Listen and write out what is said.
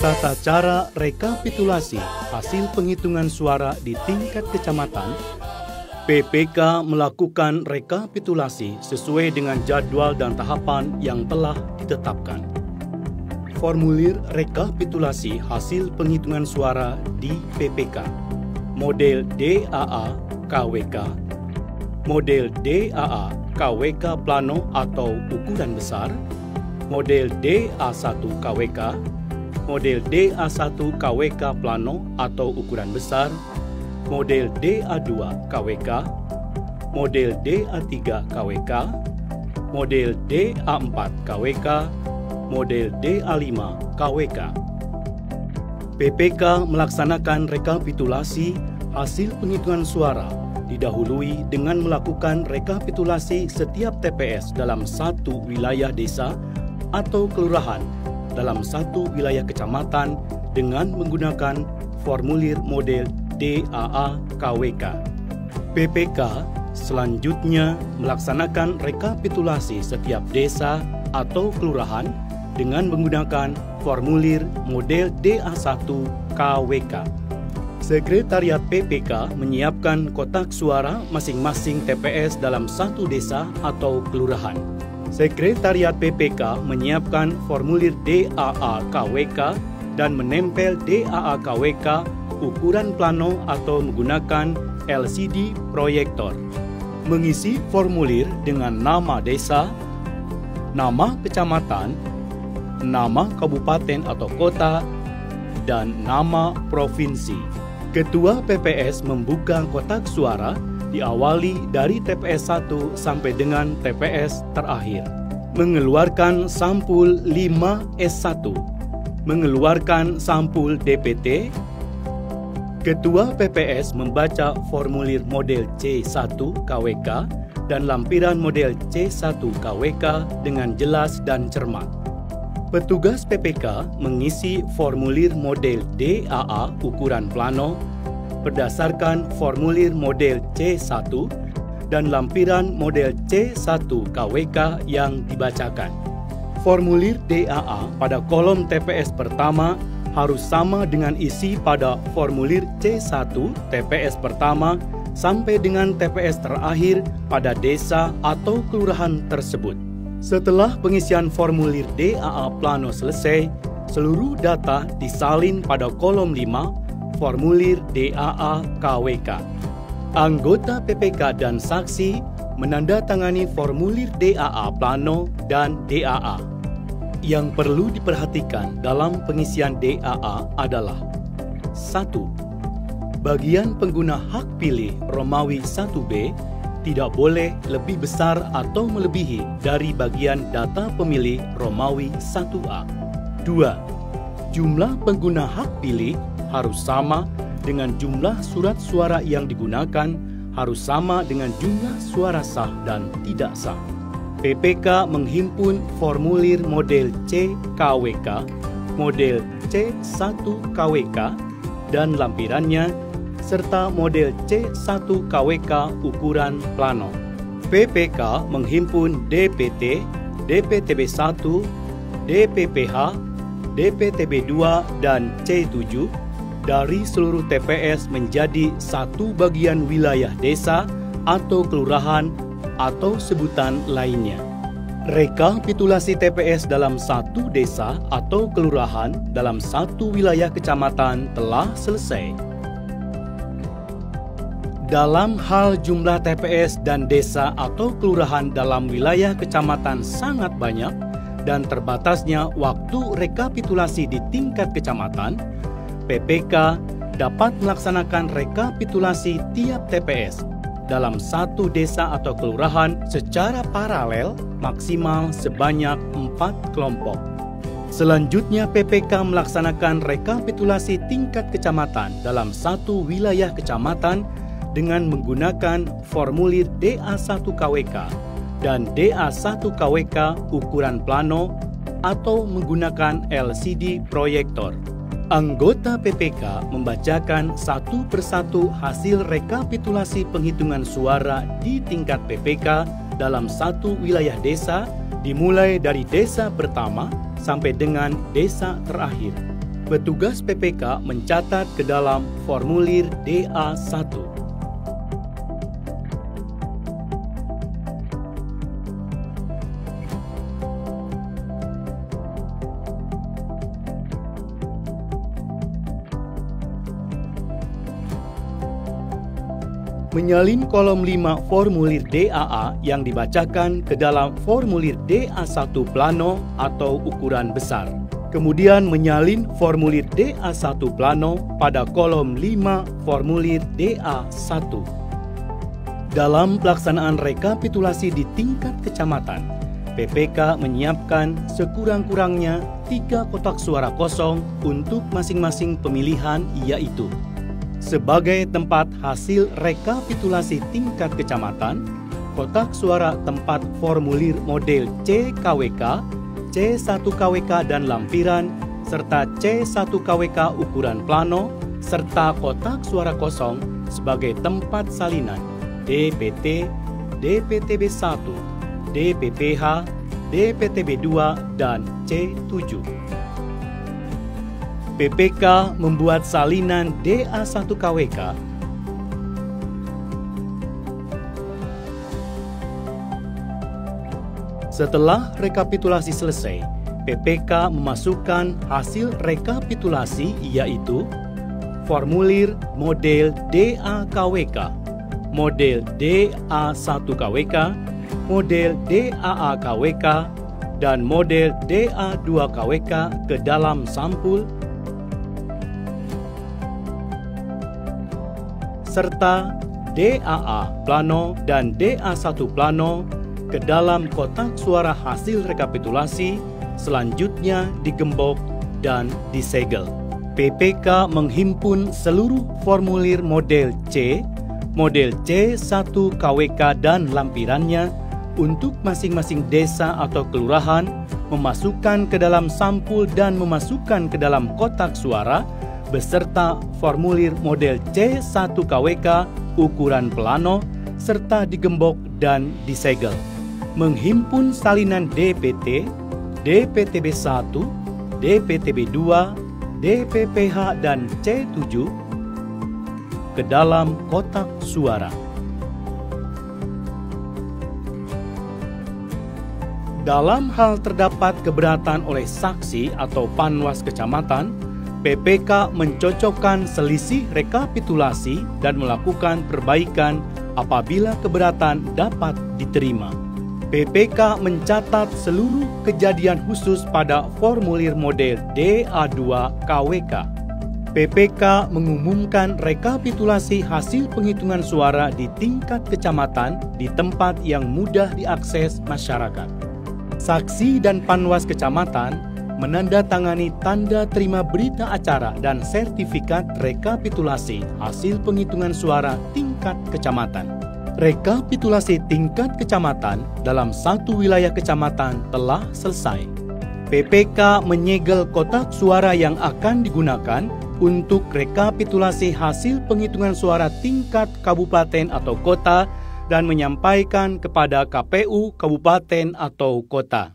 Tata cara rekapitulasi hasil penghitungan suara di tingkat kecamatan. PPK melakukan rekapitulasi sesuai dengan jadwal dan tahapan yang telah ditetapkan. Formulir rekapitulasi hasil penghitungan suara di PPK. Model DAA KWK, model DAA KWK plano atau ukuran besar, model DA1 KWK, model DA1 KWK plano atau ukuran besar, model DA2 KWK, model DA3 KWK, model DA4 KWK, model DA5 KWK. PPK melaksanakan rekapitulasi hasil penghitungan suara didahului dengan melakukan rekapitulasi setiap TPS dalam satu wilayah desa atau kelurahan dalam satu wilayah kecamatan dengan menggunakan formulir model DAA KWK. PPK selanjutnya melaksanakan rekapitulasi setiap desa atau kelurahan dengan menggunakan formulir model DA1 KWK. Sekretariat PPK menyiapkan kotak suara masing-masing TPS dalam satu desa atau kelurahan. Sekretariat PPK menyiapkan formulir DAA KWK dan menempel DAA KWK ukuran plano atau menggunakan LCD proyektor. Mengisi formulir dengan nama desa, nama kecamatan, nama kabupaten atau kota, dan nama provinsi. Ketua PPS membuka kotak suara diawali dari TPS 1 sampai dengan TPS terakhir. Mengeluarkan sampul 5S1. Mengeluarkan sampul DPT. Ketua PPS membaca formulir model C1 KWK dan lampiran model C1 KWK dengan jelas dan cermat. Petugas PPK mengisi formulir model DAA ukuran plano berdasarkan formulir model C1 dan lampiran model C1 KWK yang dibacakan. Formulir DAA pada kolom TPS pertama harus sama dengan isi pada formulir C1 TPS pertama sampai dengan TPS terakhir pada desa atau kelurahan tersebut. Setelah pengisian formulir DAA plano selesai, seluruh data disalin pada kolom 5 formulir DAA KWK. Anggota PPK dan saksi menandatangani formulir DAA plano dan DAA. Yang perlu diperhatikan dalam pengisian DAA adalah 1. Bagian pengguna hak pilih Romawi 1B tidak boleh lebih besar atau melebihi dari bagian data pemilih Romawi 1A. 2. Jumlah pengguna hak pilih harus sama dengan jumlah surat suara yang digunakan, harus sama dengan jumlah suara sah dan tidak sah. PPK menghimpun formulir model C KWK, model C1 KWK, dan lampirannya serta model C1 KWK ukuran plano. PPK menghimpun DPT, DPTB1, DPPH, DPTB2, dan C7 dari seluruh TPS menjadi satu bagian wilayah desa atau kelurahan atau sebutan lainnya. Rekapitulasi TPS dalam satu desa atau kelurahan dalam satu wilayah kecamatan telah selesai. Dalam hal jumlah TPS dan desa atau kelurahan dalam wilayah kecamatan sangat banyak dan terbatasnya waktu rekapitulasi di tingkat kecamatan, PPK dapat melaksanakan rekapitulasi tiap TPS dalam satu desa atau kelurahan secara paralel maksimal sebanyak 4 kelompok. Selanjutnya PPK melaksanakan rekapitulasi tingkat kecamatan dalam satu wilayah kecamatan dengan menggunakan formulir DA1 KWK dan DA1 KWK ukuran plano atau menggunakan LCD proyektor. Anggota PPK membacakan satu persatu hasil rekapitulasi penghitungan suara di tingkat PPK dalam satu wilayah desa dimulai dari desa pertama sampai dengan desa terakhir. Petugas PPK mencatat ke dalam formulir DA1. Menyalin kolom 5 formulir DAA yang dibacakan ke dalam formulir DA1 plano atau ukuran besar. Kemudian menyalin formulir DA1 plano pada kolom 5 formulir DA1. Dalam pelaksanaan rekapitulasi di tingkat kecamatan, PPK menyiapkan sekurang-kurangnya 3 kotak suara kosong untuk masing-masing pemilihan, yaitu sebagai tempat hasil rekapitulasi tingkat kecamatan, kotak suara tempat formulir model C-KWK, C1-KWK dan lampiran, serta C1-KWK ukuran plano, serta kotak suara kosong sebagai tempat salinan DPT, DPTB1, DPPH, DPTB2, dan C7. PPK membuat salinan DA1-KWK setelah rekapitulasi selesai. PPK memasukkan hasil rekapitulasi, yaitu formulir model DA-KWK, model DA1-KWK, model DAA-KWK, dan model DA2-KWK ke dalam sampul, serta DAA plano dan DA1 plano ke dalam kotak suara hasil rekapitulasi, selanjutnya digembok dan disegel. PPK menghimpun seluruh formulir model C, model C1-KWK dan lampirannya untuk masing-masing desa atau kelurahan, memasukkan ke dalam sampul dan memasukkan ke dalam kotak suara, beserta formulir model C1-KWK ukuran plano, serta digembok dan disegel. Menghimpun salinan DPT, DPTB1, DPTB2, DPPH, dan C7 ke dalam kotak suara. Dalam hal terdapat keberatan oleh saksi atau panwas kecamatan, PPK mencocokkan selisih rekapitulasi dan melakukan perbaikan apabila keberatan dapat diterima. PPK mencatat seluruh kejadian khusus pada formulir model DA2-KWK. PPK mengumumkan rekapitulasi hasil penghitungan suara di tingkat kecamatan di tempat yang mudah diakses masyarakat. Saksi dan panwas kecamatan menandatangani tanda terima berita acara dan sertifikat rekapitulasi hasil penghitungan suara tingkat kecamatan. Rekapitulasi tingkat kecamatan dalam satu wilayah kecamatan telah selesai. PPK menyegel kotak suara yang akan digunakan untuk rekapitulasi hasil penghitungan suara tingkat kabupaten atau kota dan menyampaikan kepada KPU kabupaten atau kota.